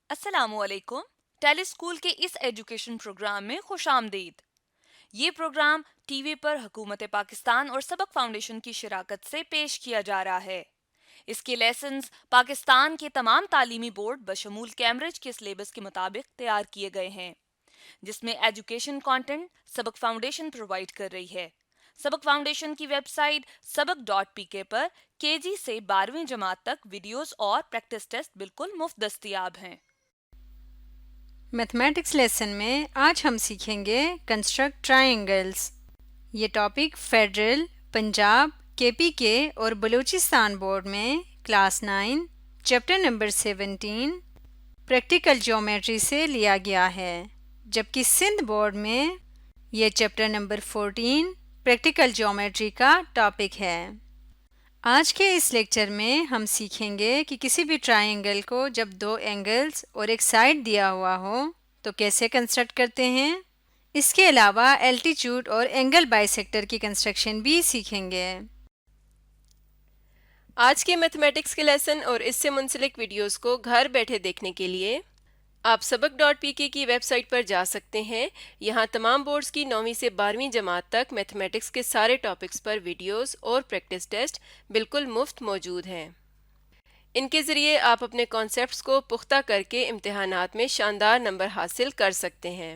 अस्सलामुअलैकुम। Tele school के इस एजुकेशन प्रोग्राम में खुशामदीद। ये प्रोग्राम टीवी पर हुकूमत पाकिस्तान और सबक फाउंडेशन की शराकत से पेश किया जा रहा है। इसके लेसन्स पाकिस्तान के तमाम तालीमी बोर्ड बशमूल कैम्ब्रिज के सिलेबस के मुताबिक तैयार किए गए हैं, जिसमें एजुकेशन कंटेंट सबक फाउंडेशन प्रोवाइड कर रही है। सबक फाउंडेशन की वेबसाइट सबक.pk पर केजी से 12वीं जमात तक वीडियोस और प्रैक्टिस टेस्ट बिल्कुल मुफ्त दस्तयाब हैं। मैथमेटिक्स लेसन में आज हम सीखेंगे कंस्ट्रक्ट ट्रायंगल्स। ये टॉपिक फेडरल, पंजाब, केपीके और बलूचिस्तान बोर्ड में class 9 chapter number 17 practical geometry से लिया गया है, जबकि सिंध बोर्ड में ये चैप्टर नंबर 14 प्रैक्टिकल ज्योमेट्री का टॉपिक है। आज के इस लेक्चर में हम सीखेंगे कि किसी भी ट्रायंगल को जब दो एंगल्स और एक साइड दिया हुआ हो तो कैसे कंस्ट्रक्ट करते हैं। इसके अलावा एल्टीट्यूड और एंगल बाइसेक्टर की कंस्ट्रक्शन भी सीखेंगे। आज के मैथमेटिक्स के लेसन और इससे मुंसलिक वीडियोस को घर बैठे देखने के लिए आप सबक.pk की वेबसाइट पर जा सकते हैं। यहाँ तमाम बोर्ड्स की 9वीं से 12वीं जमात तक मैथमेटिक्स के सारे टॉपिक्स पर वीडियोस और प्रैक्टिस टेस्ट बिल्कुल मुफ्त मौजूद हैं। इनके ज़रिए आप अपने कॉन्सेप्ट्स को पुख्ता करके इम्तिहानात में शानदार नंबर हासिल कर सकते हैं।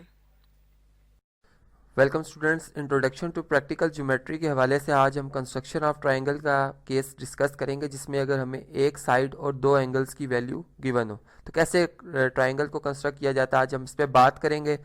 Welcome students, introduction to practical geometry के हवाले से आज हम कंस्ट्रक्शन ऑफ ट्रायंगल का केस डिस्कस करेंगे, जिसमें अगर हमें एक साइड और दो एंगल्स की वैल्यू गिवन हो तो कैसे ट्रायंगल को कंस्ट्रक्ट किया जाता है, आज हम इस पर बात करेंगे।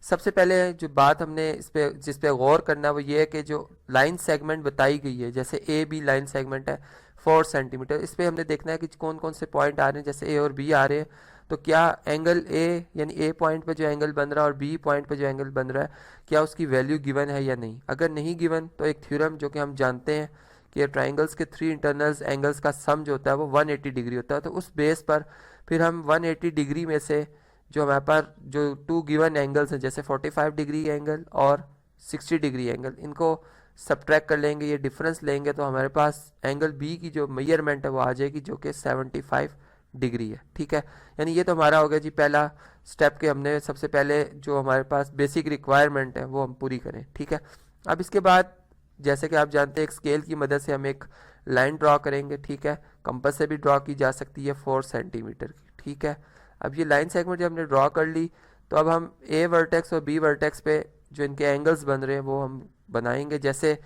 सबसे पहले जो बात हमने जिस पे गौर करना है वो ये है कि जो लाइन सेगमेंट बताई गई है, जैसे ए बी लाइन सेगमेंट है 4 सेंटीमीटर, इस पर हमने देखना है कि कौन कौन से पॉइंट आ रहे हैं, जैसे ए और बी आ रहे हैं तो क्या एंगल ए यानी ए पॉइंट पे जो एंगल बन रहा है और बी पॉइंट पे जो एंगल बन रहा है क्या उसकी वैल्यू गिवन है या नहीं। अगर नहीं गिवन तो एक थ्योरम जो कि हम जानते हैं कि ट्राइंगल्स के 3 इंटरनल्स एंगल्स का सम जो होता है वो 180 डिग्री होता है, तो उस बेस पर फिर हम 180 डिग्री में से जो हमारे पास जो 2 गिवन एंगल्स हैं, जैसे 45 डिग्री एंगल और 60 डिग्री एंगल, इनको सब्ट्रैक्ट कर लेंगे, ये डिफरेंस लेंगे तो हमारे पास एंगल बी की जो मेजरमेंट है वो आ जाएगी जो कि 75 डिग्री है। ठीक है, यानी ये तो हमारा हो गया जी पहला स्टेप के हमने सबसे पहले जो हमारे पास बेसिक रिक्वायरमेंट है वो हम पूरी करें। ठीक है, अब इसके बाद जैसे कि आप जानते हैं एक स्केल की मदद से हम एक लाइन ड्रॉ करेंगे। ठीक है, कंपास से भी ड्रॉ की जा सकती है 4 सेंटीमीटर की। ठीक है, अब ये लाइन सेगमेंट जब हमने ड्रॉ कर ली तो अब हम ए वर्टेक्स और बी वर्टेक्स पे जो इनके एंगल्स बन रहे हैं वो हम बनाएंगे। जैसे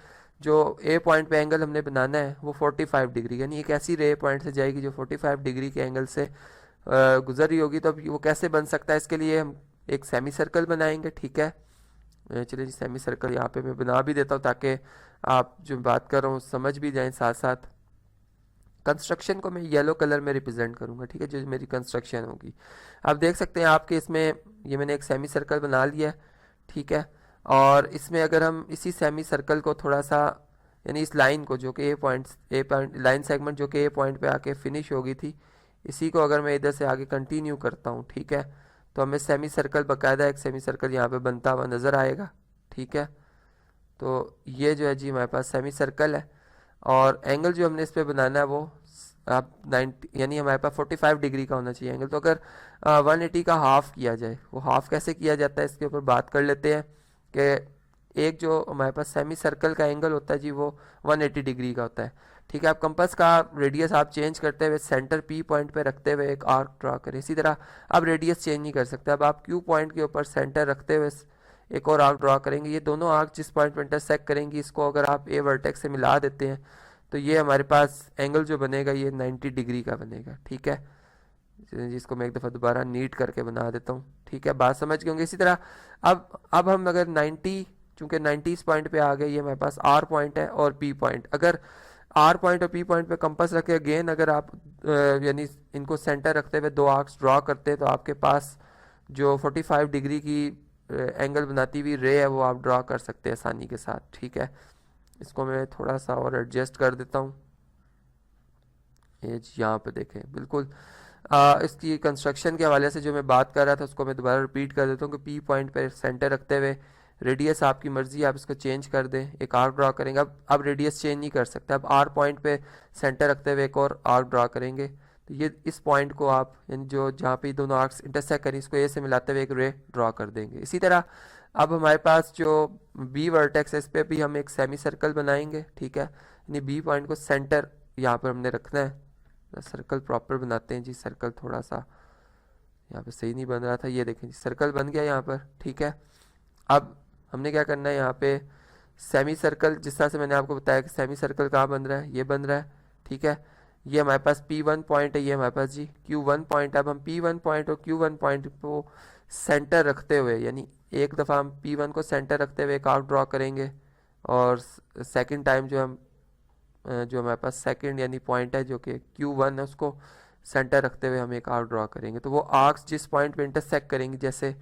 जो ए पॉइंट पे एंगल हमने बनाना है वो 45 डिग्री, यानी एक ऐसी रे पॉइंट से जाएगी जो 45 डिग्री के एंगल से गुजर रही होगी। तो अब वो कैसे बन सकता है, इसके लिए हम एक सेमी सर्कल बनाएंगे। ठीक है, चलिए जी सेमी सर्कल यहाँ पे मैं बना भी देता हूँ ताकि आप जो बात कर रहा हूँ समझ भी जाएं। साथ साथ कंस्ट्रक्शन को मैं येलो कलर में रिप्रेजेंट करूँगा। ठीक है, जो मेरी कंस्ट्रक्शन होगी आप देख सकते हैं आपके इसमें ये मैंने एक सेमी सर्कल बना लिया है। ठीक है, और इसमें अगर हम इसी सेमी सर्कल को थोड़ा सा यानी इस लाइन को जो कि ए पॉइंट लाइन सेगमेंट जो कि ए पॉइंट पे आके फिनिश हो गई थी, इसी को अगर मैं इधर से आगे कंटिन्यू करता हूँ, ठीक है, तो हमें सेमी सर्कल बाकायदा एक सेमी सर्कल यहाँ पे बनता हुआ नज़र आएगा। ठीक है, तो ये जो है जी हमारे पास सेमी सर्कल है और एंगल जो हमने इस पर बनाना है वो आप 90 यानी हमारे पास 45 डिग्री का होना चाहिए एंगल। तो अगर 180 का हाफ किया जाए, वो हाफ कैसे किया जाता है इसके ऊपर बात कर लेते हैं कि एक जो हमारे पास सेमी सर्कल का एंगल होता है जी वो 180 डिग्री का होता है। ठीक है, आप कंपास का रेडियस आप चेंज करते हुए सेंटर पी पॉइंट पे रखते हुए एक आर्क ड्रा करें। इसी तरह आप रेडियस चेंज नहीं कर सकते, अब आप क्यू पॉइंट के ऊपर सेंटर रखते हुए एक और आर्क ड्रा करेंगे। ये दोनों आर्क जिस पॉइंट पर इंटरसेक्ट करेंगी इसको अगर आप ए वर्टेक्स से मिला देते हैं तो ये हमारे पास एंगल जो बनेगा ये 90 डिग्री का बनेगा। ठीक है, जिसको मैं एक दफ़ा दोबारा नीट करके बना देता हूँ। ठीक है, बात समझ गए होंगे। इसी तरह अब हम अगर 90 चूँकि 90 इस पॉइंट पे आ गए, ये हमारे पास आर पॉइंट है और पी पॉइंट, अगर आर पॉइंट और पी पॉइंट पे कंपास रखे अगेन अगर आप यानी इनको सेंटर रखते हुए दो आर्क्स ड्रॉ करते हैं तो आपके पास जो 45 डिग्री की एंगल बनाती हुई रे है वो आप ड्रॉ कर सकते हैं आसानी के साथ। ठीक है, इसको मैं थोड़ा सा और एडजस्ट कर देता हूँ। ये यहाँ पे देखें बिल्कुल इसकी कंस्ट्रक्शन के हवाले से जो मैं बात कर रहा था उसको मैं दोबारा रिपीट कर देता हूँ कि पी पॉइंट पे सेंटर रखते हुए रेडियस आपकी मर्जी, आप इसको चेंज कर दें, एक आर्क ड्रा करेंगे। अब रेडियस चेंज नहीं कर सकते, अब आर पॉइंट पे सेंटर रखते हुए एक और आर्क ड्रा करेंगे तो तो ये इस पॉइंट को आप यानी जो जहाँ पे ये दोनों आर्क्स इंटरसेक्ट करें इसको ए से मिलाते हुए एक रे ड्रॉ कर देंगे। इसी तरह अब हमारे पास जो बी वर्टेक्स है इस पर भी हम एक सेमी सर्कल बनाएंगे, ठीक है। यानी बी पॉइंट को सेंटर यहाँ पर हमने रखना है। सर्कल प्रॉपर बनाते हैं जी, सर्कल थोड़ा सा यहाँ पे सही नहीं बन रहा था, ये देखें जी सर्कल बन गया यहाँ पर, ठीक है। अब हमने क्या करना है, यहाँ पे सेमी सर्कल जिस तरह से मैंने आपको बताया कि सेमी सर्कल कहाँ बन रहा है, ये बन रहा है, ठीक है। ये हमारे पास P1 पॉइंट है, ये हमारे पास जी Q1 पॉइंट। अब हम P1 पॉइंट और Q1 पॉइंट को सेंटर रखते हुए यानी एक दफ़ा हम P1 को सेंटर रखते हुए एक आर्क ड्रॉ करेंगे और सेकंड टाइम जो हमारे पास सेकंड यानी पॉइंट है जो कि Q1 है उसको सेंटर रखते हुए हम एक आर्क ड्रॉ करेंगे। तो वो आर्क्स जिस पॉइंट पे इंटरसेक्ट करेंगे, जैसे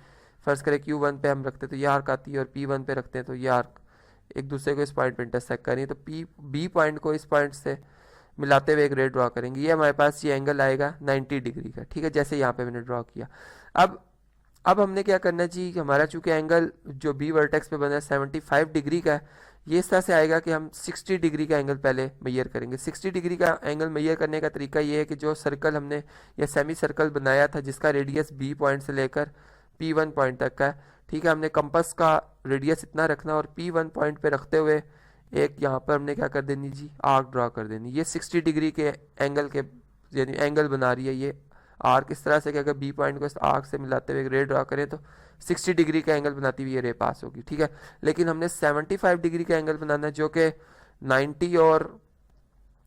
फर्स्ट करें Q1 पे हम रखते हैं तो ये आर्क आती है और P1 पे रखते हैं तो ये आर्क एक दूसरे को इस पॉइंट पे इंटरसेक्ट करेंगे, तो बी पॉइंट को इस पॉइंट से मिलाते हुए एक रे ड्रॉ करेंगे। ये हमारे पास ये एंगल आएगा 90 डिग्री का, ठीक है, जैसे यहाँ पे मैंने ड्रॉ किया। अब हमने क्या करना है जी, हमारा चूंकि एंगल जो बी वर्टेक्स पे बना है 75 डिग्री का है, ये इस तरह से आएगा कि हम 60 डिग्री का एंगल पहले मेजर करेंगे। 60 डिग्री का एंगल मेजर करने का तरीका ये है कि जो सर्कल हमने या सेमी सर्कल बनाया था जिसका रेडियस बी पॉइंट से लेकर P1 पॉइंट तक का है, ठीक है, हमने कंपास का रेडियस इतना रखना और P1 पॉइंट पे रखते हुए एक यहाँ पर हमने क्या कर देनी जी, आर्क ड्रॉ कर देनी। ये 60 डिग्री के एंगल के यानी एंगल बना रही है ये आर्क इस तरह से कि अगर बी पॉइंट को इस आर्क से मिलाते हुए एक रे ड्रॉ करें तो 60 डिग्री का एंगल बनाती हुई ये रे पास होगी, ठीक है। लेकिन हमने 75 डिग्री का एंगल बनाना है जो कि 90 और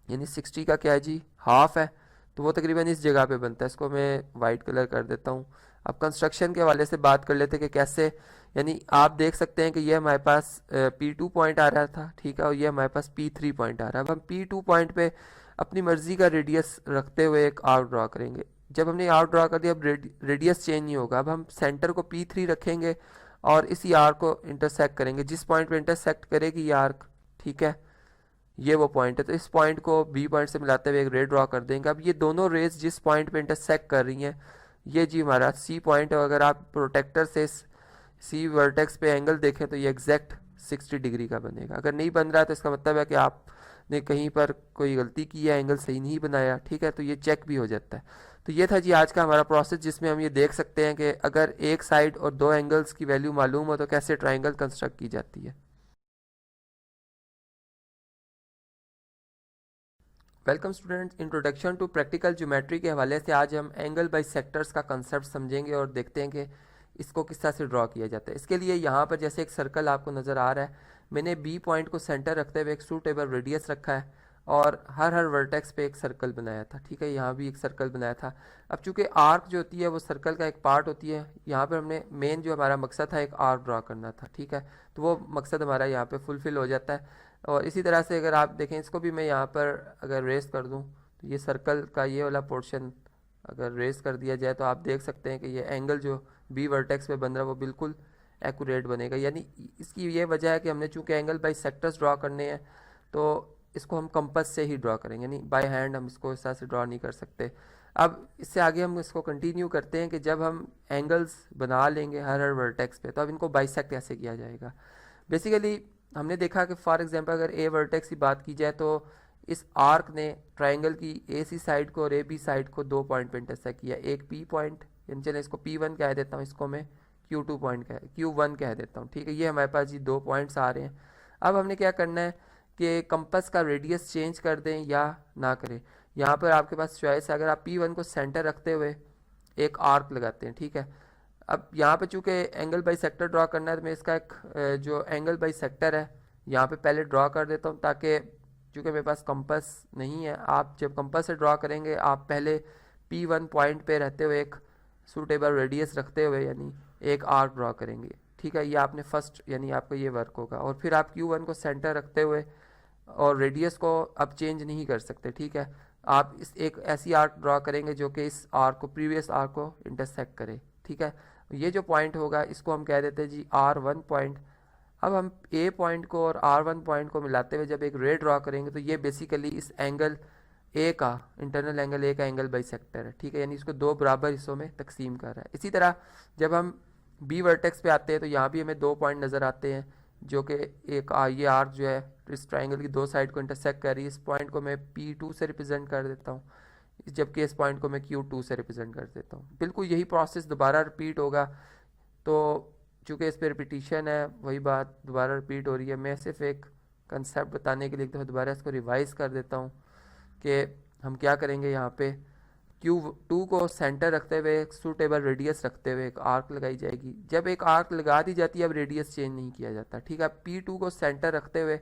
यानी 60 का क्या है जी, हाफ है, तो वो तकरीबन इस जगह पे बनता है। इसको मैं वाइट कलर कर देता हूँ। अब कंस्ट्रक्शन के हवाले से बात कर लेते हैं कि कैसे, यानी आप देख सकते हैं कि ये हमारे पास P2 पॉइंट आ रहा था, ठीक है, और ये हमारे पास P3 पॉइंट आ रहा है। अब हम P2 पॉइंट पे अपनी मर्जी का रेडियस रखते हुए एक आर्क ड्रॉ करेंगे। जब हमने आर्क ड्रॉ कर दिया अब रेडियस चेंज नहीं होगा। अब हम सेंटर को P3 रखेंगे और इसी आर्क को इंटरसेक्ट करेंगे, जिस पॉइंट पे इंटरसेक्ट करेगी ये आर्क, ठीक है, ये वो पॉइंट है, तो इस पॉइंट को बी पॉइंट से मिलाते हुए एक रे ड्रॉ कर देंगे। अब ये दोनों रेज जिस पॉइंट पे इंटरसेक्ट कर रही हैं ये जी हमारा सी पॉइंट है। अगर आप प्रोटेक्टर से सी वर्टेक्स पे एंगल देखें तो ये एग्जैक्ट 60 डिग्री का बनेगा। अगर नहीं बन रहा तो इसका मतलब है कि आपने कहीं पर कोई गलती की है, एंगल सही नहीं बनाया, ठीक है, तो ये चेक भी हो जाता है। तो ये था जी आज का हमारा प्रोसेस जिसमें हम ये देख सकते हैं कि अगर एक साइड और दो एंगल्स की वैल्यू मालूम हो तो कैसे ट्राइंगल कंस्ट्रक्ट की जाती है। Welcome students, introduction to practical geometry के हवाले से आज हम एंगल बाइसेक्टर्स का कंसेप्ट समझेंगे और देखते हैं कि इसको किस तरह से ड्रॉ किया जाता है। इसके लिए यहाँ पर जैसे एक सर्कल आपको नज़र आ रहा है, मैंने बी पॉइंट को सेंटर रखते हुए एक सूटेबल रेडियस रखा है और हर वर्टेक्स पे एक सर्कल बनाया था, ठीक है, यहाँ भी एक सर्कल बनाया था। अब चूंकि आर्क जो होती है वो सर्कल का एक पार्ट होती है, यहाँ पर हमने मेन जो हमारा मकसद था एक आर्क ड्रॉ करना था, ठीक है, तो वो मकसद हमारा यहाँ पे फुलफिल हो जाता है। और इसी तरह से अगर आप देखें इसको भी मैं यहाँ पर अगर रेस कर दूँ तो ये सर्कल का ये वाला पोर्शन अगर रेस कर दिया जाए तो आप देख सकते हैं कि ये एंगल जो बी वर्टेक्स पे बन रहा है वो बिल्कुल एक्यूरेट बनेगा। यानी इसकी ये वजह है कि हमने चूंकि एंगल बाई सेक्टर्स ड्रॉ करने हैं तो इसको हम कंपास से ही ड्रॉ करेंगे, यानी बाय हैंड हम इसको इस तरह से ड्रॉ नहीं कर सकते। अब इससे आगे हम इसको कंटिन्यू करते हैं कि जब हम एंगल्स बना लेंगे हर वर्टेक्स पे तो अब इनको बाइसेक्ट कैसे किया जाएगा। बेसिकली हमने देखा कि फॉर एग्जांपल अगर ए वर्टेक्स की बात की जाए तो इस आर्क ने ट्राइंगल की ए सी साइड को और ए बी साइड को दो पॉइंट पे इंटरसेक्ट किया, एक पी पॉइंट, यानी चले इसको P1 कह देता हूँ, इसको मैं Q2 पॉइंट Q1 कह देता हूँ, ठीक है, ये हमारे पास जी दो पॉइंट्स आ रहे हैं। अब हमने क्या करना है कि कंपास का रेडियस चेंज कर दें या ना करें। यहाँ पर आपके पास चॉइस है, अगर आप P1 को सेंटर रखते हुए एक आर्क लगाते हैं, ठीक है। अब यहाँ पे चूँकि एंगल बाई सेक्टर ड्रॉ करना है तो मैं इसका एक जो एंगल बाई सेक्टर है यहाँ पे पहले ड्रॉ कर देता हूँ, ताकि चूँकि मेरे पास कंपास नहीं है, आप जब कंपास से ड्रॉ करेंगे आप पहले P1 पॉइंट पे रहते हुए एक सूटेबल रेडियस रखते हुए यानी एक आर्क ड्रॉ करेंगे, ठीक है, ये आपने फर्स्ट यानी आपका ये वर्क होगा। और फिर आप Q1 को सेंटर रखते हुए और रेडियस को अब चेंज नहीं कर सकते, ठीक है, आप इस एक ऐसी आर्क ड्रॉ करेंगे जो कि इस आर्क को प्रीवियस आर्क को इंटरसेक्ट करे, ठीक है। ये जो पॉइंट होगा इसको हम कह देते हैं जी R1 पॉइंट। अब हम ए पॉइंट को और R1 पॉइंट को मिलाते हुए जब एक रे ड्रॉ करेंगे तो ये बेसिकली इस एंगल ए का इंटरनल एंगल ए का एंगल बाइसेक्टर है, ठीक है, यानी इसको दो बराबर हिस्सों में तकसीम कर रहा है। इसी तरह जब हम बी वर्टेक्स पे आते हैं तो यहाँ भी हमें दो पॉइंट नज़र आते हैं जो कि एक ये आर्क जो है इस ट्राइंगल की दो साइड को इंटरसेक्ट कर रही है। इस पॉइंट को मैं P2 से रिप्रेजेंट कर देता हूँ, जबकि इस पॉइंट को मैं Q2 से रिप्रेजेंट कर देता हूँ। बिल्कुल यही प्रोसेस दोबारा रिपीट होगा। तो चूँकि इस पर रिपीटिशन है, वही बात दोबारा रिपीट हो रही है। मैं सिर्फ एक कंसेप्ट बताने के लिए एक दफ़ा दोबारा इसको रिवाइज़ कर देता हूँ कि हम क्या करेंगे। यहाँ पे Q2 को सेंटर रखते हुए एक सूटेबल रेडियस रखते हुए एक आर्क लगाई जाएगी। जब एक आर्क लगा दी जाती है अब रेडियस चेंज नहीं किया जाता, ठीक है। P2 को सेंटर रखते हुए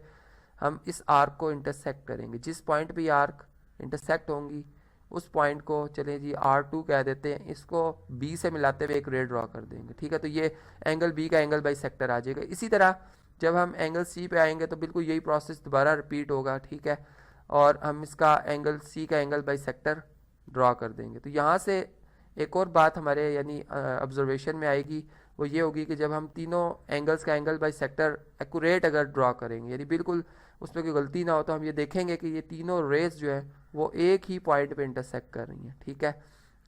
हम इस आर्क को इंटरसेक्ट करेंगे। जिस पॉइंट पे ये आर्क इंटरसेक्ट होंगी उस पॉइंट को चलें जी R2 कह देते हैं। इसको B से मिलाते हुए एक रे ड्रॉ कर देंगे, ठीक है। तो ये एंगल B का एंगल बाई सेक्टर आ जाएगा। इसी तरह जब हम एंगल C पे आएंगे तो बिल्कुल यही प्रोसेस दोबारा रिपीट होगा, ठीक है। और हम इसका एंगल C का एंगल बाई सेक्टर ड्रॉ कर देंगे। तो यहाँ से एक और बात हमारे यानी ऑब्जर्वेशन में आएगी, वो ये होगी कि जब हम तीनों एंगल्स का एंगल बाई सेक्टर एक्यूरेट अगर ड्रॉ करेंगे, यानी बिल्कुल उसमें कोई गलती ना हो, तो हम ये देखेंगे कि ये तीनों रेज जो है वो एक ही पॉइंट पे इंटरसेक्ट कर रही हैं, ठीक है।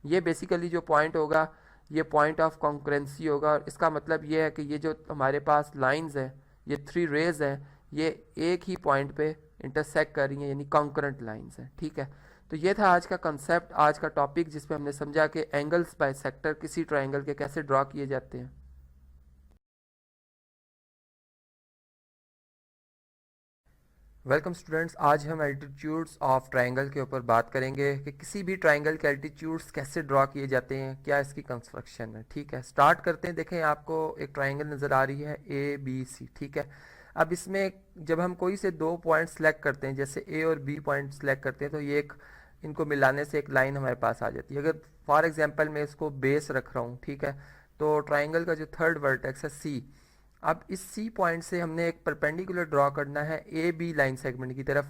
ये बेसिकली जो पॉइंट होगा ये पॉइंट ऑफ कॉन्करेंसी होगा। और इसका मतलब ये है कि ये जो हमारे पास लाइंस हैं, ये 3 रेज हैं, ये एक ही पॉइंट पे इंटरसेक्ट कर रही हैं, यानी कॉन्करेंट लाइंस हैं, ठीक है। तो ये था आज का कंसेप्ट, आज का टॉपिक, जिसमें हमने समझा कि एंगल्स बाय सेक्टर किसी ट्रायंगल के कैसे ड्रॉ किए जाते हैं। वेलकम स्टूडेंट्स, आज हम एल्टीट्यूड्स ऑफ ट्रायंगल के ऊपर बात करेंगे कि किसी भी ट्रायंगल के एल्टीट्यूड्स कैसे ड्रॉ किए जाते हैं, क्या इसकी कंस्ट्रक्शन है, ठीक है। स्टार्ट करते हैं। देखें, आपको एक ट्रायंगल नज़र आ रही है ABC, ठीक है। अब इसमें जब हम कोई से 2 पॉइंट सेलेक्ट करते हैं, जैसे A और B पॉइंट सेलेक्ट करते हैं, तो ये एक इनको मिलाने से एक लाइन हमारे पास आ जाती है। अगर फॉर एग्जांपल मैं इसको बेस रख रहा हूँ, ठीक है, तो ट्रायंगल का जो थर्ड वर्टेक्स है C, अब इस C पॉइंट से हमने एक परपेंडिकुलर ड्रॉ करना है AB लाइन सेगमेंट की तरफ।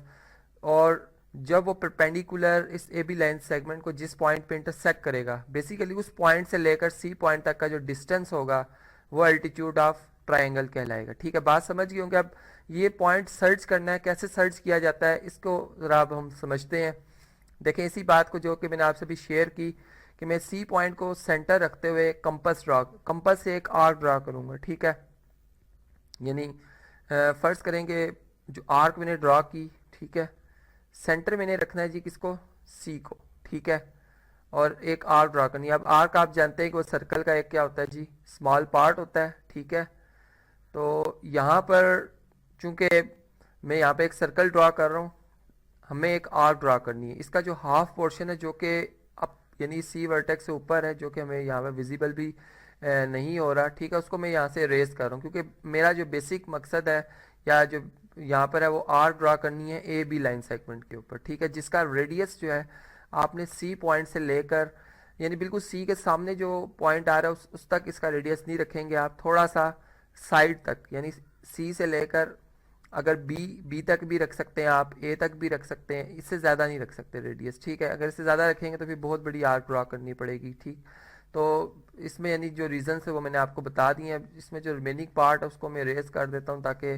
और जब वो परपेंडिकुलर इस AB लाइन सेगमेंट को जिस पॉइंट पे इंटरसेक्ट करेगा, बेसिकली उस पॉइंट से लेकर C पॉइंट तक का जो डिस्टेंस होगा वो एल्टीट्यूड ऑफ ट्रायंगल कहलाएगा, ठीक है। बात समझ गए होंगे। अब ये पॉइंट सर्च करना है, कैसे सर्च किया जाता है इसको ज़रा अब हम समझते हैं। देखें, इसी बात को जो कि मैंने आपसे भी शेयर की कि मैं C पॉइंट को सेंटर रखते हुए कंपस से एक आर्क ड्रॉ करूँगा, ठीक है। यानी फ़र्ज़ करेंगे जो आर्क मैंने ड्रॉ की, ठीक है, सेंटर मैंने रखना है जी किसको, C को, ठीक है, और एक आर्क ड्रॉ करनी है। अब आर्क आप जानते हैं कि वो सर्कल का एक क्या होता है जी, स्मॉल पार्ट होता है, ठीक है। तो यहाँ पर चूँकि मैं यहाँ पे एक सर्कल ड्रॉ कर रहा हूँ, हमें एक आर्क ड्रॉ करनी है। इसका जो हाफ पोर्शन है जो कि अब यानी C वर्टेक्स से ऊपर है, जो कि हमें यहाँ पे विजिबल भी नहीं हो रहा, ठीक है, उसको मैं यहाँ से रेस कर रहा हूँ, क्योंकि मेरा जो बेसिक मकसद है या जो यहाँ पर है वो आर्क ड्रॉ करनी है AB लाइन सेगमेंट के ऊपर, ठीक है, जिसका रेडियस जो है आपने C पॉइंट से लेकर यानी बिल्कुल C के सामने जो पॉइंट आ रहा है उस तक इसका रेडियस नहीं रखेंगे आप, थोड़ा सा साइड तक, यानी C से लेकर अगर B तक भी रख सकते हैं आप, A तक भी रख सकते हैं, इससे ज़्यादा नहीं रख सकते रेडियस, ठीक है। अगर इससे ज़्यादा रखेंगे तो फिर बहुत बड़ी आर्क ड्रॉ करनी पड़ेगी, ठीक। तो इसमें यानी जो रीज़न्स है वो मैंने आपको बता दिए हैं। इसमें जो रिमेनिंग पार्ट है उसको मैं रेस कर देता हूँ ताकि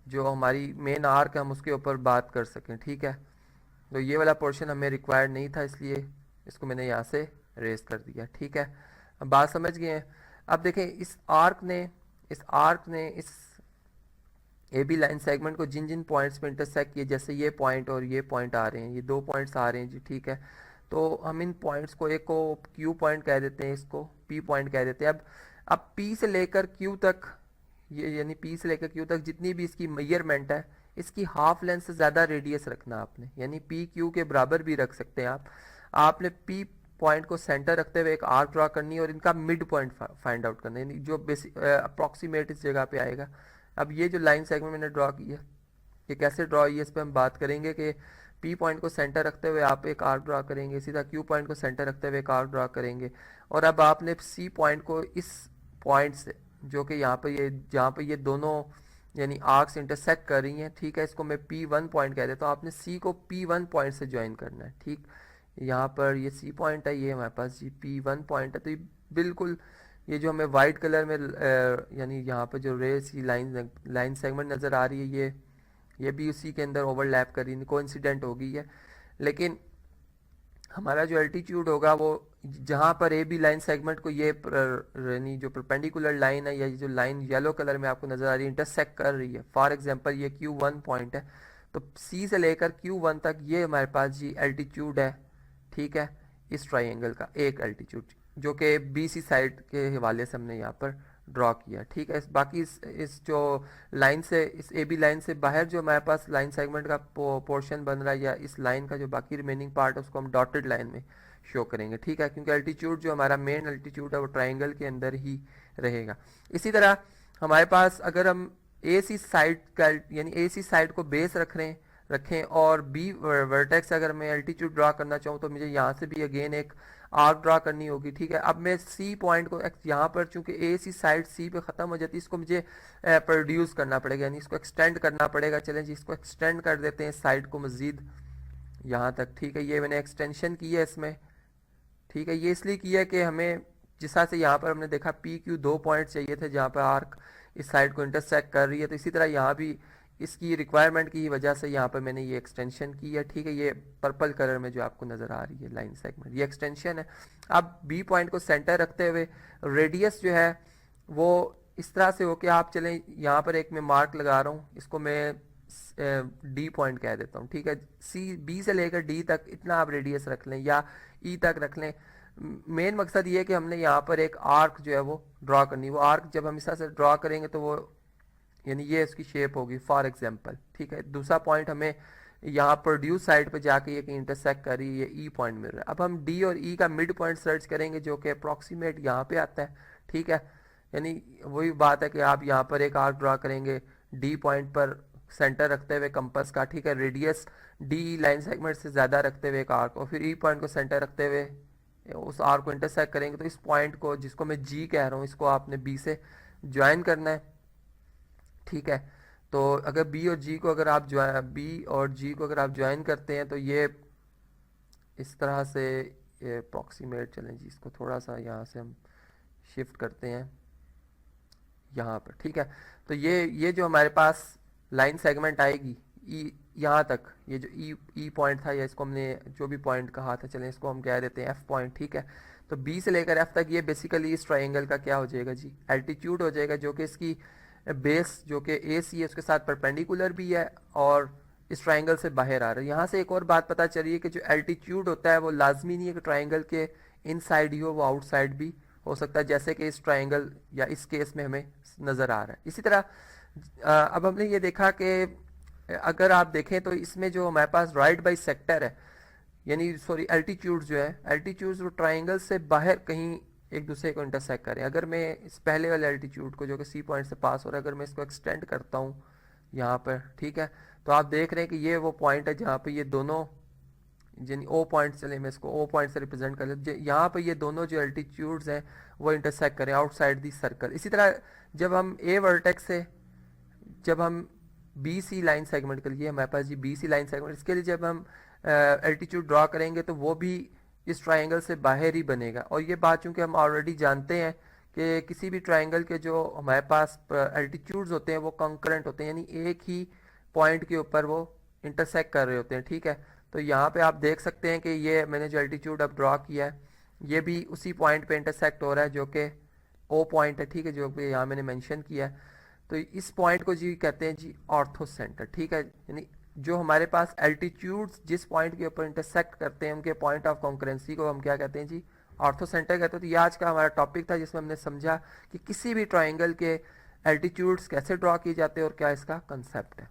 जो हमारी मेन आर्क है हम उसके ऊपर बात कर सकें, ठीक है। तो ये वाला पोर्शन हमें रिक्वायर्ड नहीं था, इसलिए इसको मैंने यहाँ से रेस कर दिया, ठीक है। अब बात समझ गए हैं। अब देखें, इस आर्क ने इस AB लाइन सेगमेंट को जिन जिन पॉइंट्स पे इंटरसेक्ट किए, जैसे ये पॉइंट और ये पॉइंट आ रहे हैं, ये 2 पॉइंट्स आ रहे हैं जी, ठीक है। तो हम इन पॉइंट्स को, एक को Q पॉइंट कह देते हैं, इसको P पॉइंट कह देते हैं। अब P से लेकर Q तक, ये यानी P से लेकर Q तक जितनी भी इसकी मेजरमेंट है, इसकी हाफ लेंथ से ज़्यादा रेडियस रखना आपने, यानी PQ के बराबर भी रख सकते हैं आप। आपने P पॉइंट को सेंटर रखते हुए एक आर्क ड्रॉ करनी है और इनका मिड पॉइंट फाइंड आउट करना है, यानी जो बेसिक अप्रॉक्सीमेट इस जगह पे आएगा। अब ये जो लाइन सेगमेंट मैंने ड्रॉ की है, ये कैसे ड्रॉ की है इस पर हम बात करेंगे कि P पॉइंट को सेंटर रखते हुए आप एक आर्क ड्रॉ करेंगे, सीधा Q पॉइंट को सेंटर रखते हुए एक आर्क ड्रॉ करेंगे। और अब आपने C पॉइंट को इस पॉइंट से, जो कि यहाँ पे जहाँ पे ये दोनों यानी आर्क्स इंटरसेक्ट कर रही हैं, ठीक है, इसको मैं P1 पॉइंट कह देता हूँ। आपने C को P1 पॉइंट से ज्वाइन करना है, ठीक। यहाँ पर ये C पॉइंट है, ये हमारे पास जी P1 पॉइंट है। तो ये बिल्कुल ये जो हमें वाइट कलर में यानी यहाँ पर जो रेस की लाइन सेगमेंट नज़र आ रही है, ये भी उसी के अंदर ओवरलैप कर रही है, कोइंसिडेंट हो गई है। लेकिन हमारा जो एल्टीट्यूड होगा वो जहाँ पर AB लाइन सेगमेंट को ये यानी जो परपेंडिकुलर लाइन है या जो लाइन येलो कलर में आपको नज़र आ रही है इंटरसेक्ट कर रही है, फॉर एग्जांपल ये Q1 पॉइंट है, तो C से लेकर Q1 तक ये हमारे पास जी एल्टीट्यूड है, ठीक है, इस ट्राइंगल का एक एल्टीट्यूड जो कि बी सी साइड के हवाले से हमने यहाँ पर ड्रॉ किया। ठीक है, बाकी इस जो लाइन से, इस ए बी लाइन से बाहर जो हमारे पास लाइन सेगमेंट का पोर्शन बन रहा है, या इस लाइन का जो बाकी रिमेनिंग पार्ट है उसको हम डॉटेड लाइन में शो करेंगे। ठीक है, क्योंकि एल्टीट्यूड जो हमारा मेन एल्टीट्यूड है वो ट्राइंगल के अंदर ही रहेगा। इसी तरह हमारे पास अगर हम ए सी साइड का यानी ए सी साइड को बेस रखें और बी वर्टेक्स अगर मैं एल्टीट्यूड ड्रा करना चाहूँ तो मुझे यहाँ से भी अगेन एक आर्क ड्रा करनी होगी। ठीक है, अब मैं सी पॉइंट को यहाँ पर चूंकि ए सी साइड सी पे ख़त्म हो जाती है, इसको मुझे प्रोड्यूस करना पड़ेगा, यानी इसको एक्सटेंड करना पड़ेगा। चलें जी, इसको एक्सटेंड कर देते हैं साइड को मज़ीद यहाँ तक। ठीक है, ये मैंने एक्सटेंशन की है इसमें। ठीक है, ये इसलिए किया है कि हमें जिस तरह से यहाँ पर हमने देखा पी क्यू 2 पॉइंट चाहिए थे जहाँ पर आर्क इस साइड को इंटरसेक्ट कर रही है, तो इसी तरह यहाँ भी इसकी रिक्वायरमेंट की वजह से यहाँ पर मैंने ये एक्सटेंशन की है। ठीक है, ये पर्पल कलर में जो आपको नज़र आ रही है लाइन सेगमेंट, ये एक्सटेंशन है। अब बी पॉइंट को सेंटर रखते हुए रेडियस जो है वो इस तरह से हो कि आप चलें, यहाँ पर एक मैं मार्क लगा रहा हूँ, इसको मैं डी पॉइंट कह देता हूँ। ठीक है, सी बी से लेकर डी तक इतना आप रेडियस रख लें या ई तक रख लें। मेन मकसद ये है कि हमने यहाँ पर एक आर्क जो है वो ड्रॉ करनी। वो आर्क जब हम इस तरह से ड्रॉ करेंगे तो वो यानी ये इसकी शेप होगी फॉर एग्जांपल। ठीक है, दूसरा पॉइंट हमें यहाँ प्रोड्यूस साइड पे जाके ये कहीं इंटरसेक्ट कर रही है, ये ई पॉइंट मिल रहा है। अब हम डी और ई का मिड पॉइंट सर्च करेंगे जो कि अप्रॉक्सीमेट यहाँ पे आता है। ठीक है, यानी वही बात है कि आप यहाँ पर एक आर्क ड्रॉ करेंगे डी पॉइंट पर सेंटर रखते हुए कंपास का। ठीक है, रेडियस डी लाइन सेगमेंट से ज़्यादा रखते हुए एक आर्क, और फिर ई पॉइंट को सेंटर रखते हुए उस आर्क को इंटरसेक्ट करेंगे। तो इस पॉइंट को, जिसको मैं जी कह रहा हूँ, इसको आपने बी से ज्वाइन करना है। ठीक है, तो अगर बी और जी को अगर आप ज्वाइन करते हैं तो ये इस तरह से अप्रॉक्सीमेट, चलें जी इसको थोड़ा सा यहाँ से हम शिफ्ट करते हैं यहाँ पर। ठीक है, तो ये जो हमारे पास लाइन सेगमेंट आएगी ई यहाँ तक, ये जो ई पॉइंट था, या इसको हमने जो भी पॉइंट कहा था, चलें इसको हम कह देते हैं एफ पॉइंट। ठीक है, तो बी से लेकर एफ तक ये बेसिकली इस ट्राइंगल का क्या हो जाएगा जी, एल्टीट्यूड हो जाएगा, जो कि इसकी बेस जो कि ए सी है उसके साथ परपेंडिकुलर भी है और इस ट्राइंगल से बाहर आ रहा है। यहाँ से एक और बात पता चली है कि जो एल्टीट्यूड होता है वो लाजमी नहीं है कि ट्राइंगल के इनसाइड ही हो, वो आउटसाइड भी हो सकता है, जैसे कि इस ट्राइंगल या इस केस में हमें नज़र आ रहा है। इसी तरह अब हमने ये देखा कि अगर आप देखें तो इसमें जो हमारे पास राइट बाई सेक्टर है, यानी सॉरी एल्टीट्यूड जो है, एल्टीट्यूड वो ट्राइंगल से बाहर कहीं एक दूसरे को इंटरसेक्ट करें। अगर मैं इस पहले वाले एल्टीट्यूड को जो कि सी पॉइंट से पास हो रहा है, अगर मैं इसको एक्सटेंड करता हूँ यहाँ पर, ठीक है, तो आप देख रहे हैं कि ये वो पॉइंट है जहाँ पे ये दोनों, यानी ओ पॉइंट, चले मैं इसको ओ पॉइंट से रिप्रेजेंट कर लें, यहाँ पे ये दोनों जो एल्टीट्यूड्स हैं वो इंटरसेक्ट करें आउटसाइड दी सर्कल। इसी तरह जब हम ए वर्टेक्स से, जब हम बी सी लाइन सेगमेंट के लिए, हमारे पास G B C line segment, इसके लिए जब हम एल्टीट्यूड ड्रॉ करेंगे तो वो भी इस ट्राइंगल से बाहर ही बनेगा। और ये बात चूँकि हम ऑलरेडी जानते हैं कि किसी भी ट्राइंगल के जो हमारे पास एल्टीट्यूड्स होते हैं वो कंकरेंट होते हैं, यानी एक ही पॉइंट के ऊपर वो इंटरसेक्ट कर रहे होते हैं। ठीक है, तो यहाँ पे आप देख सकते हैं कि ये मैंने जो एल्टीट्यूड अब ड्रॉ किया है ये भी उसी पॉइंट पे इंटरसेक्ट हो रहा है जो कि ओ पॉइंट है। ठीक है, जो कि यहाँ मैंने मेंशन किया है। तो इस पॉइंट को जी कहते हैं जी ऑर्थो सेंटर। ठीक है, यानी जो हमारे पास एल्टीट्यूड्स जिस पॉइंट के ऊपर इंटरसेक्ट करते हैं उनके पॉइंट ऑफ कॉन्करेंसी को हम क्या कहते हैं जी, ऑर्थो सेंटर कहते हैं। तो ये आज का हमारा टॉपिक था जिसमें हमने समझा कि किसी भी ट्राइंगल के एल्टीट्यूड्स कैसे ड्रॉ किए जाते हैं और क्या इसका कंसेप्ट है।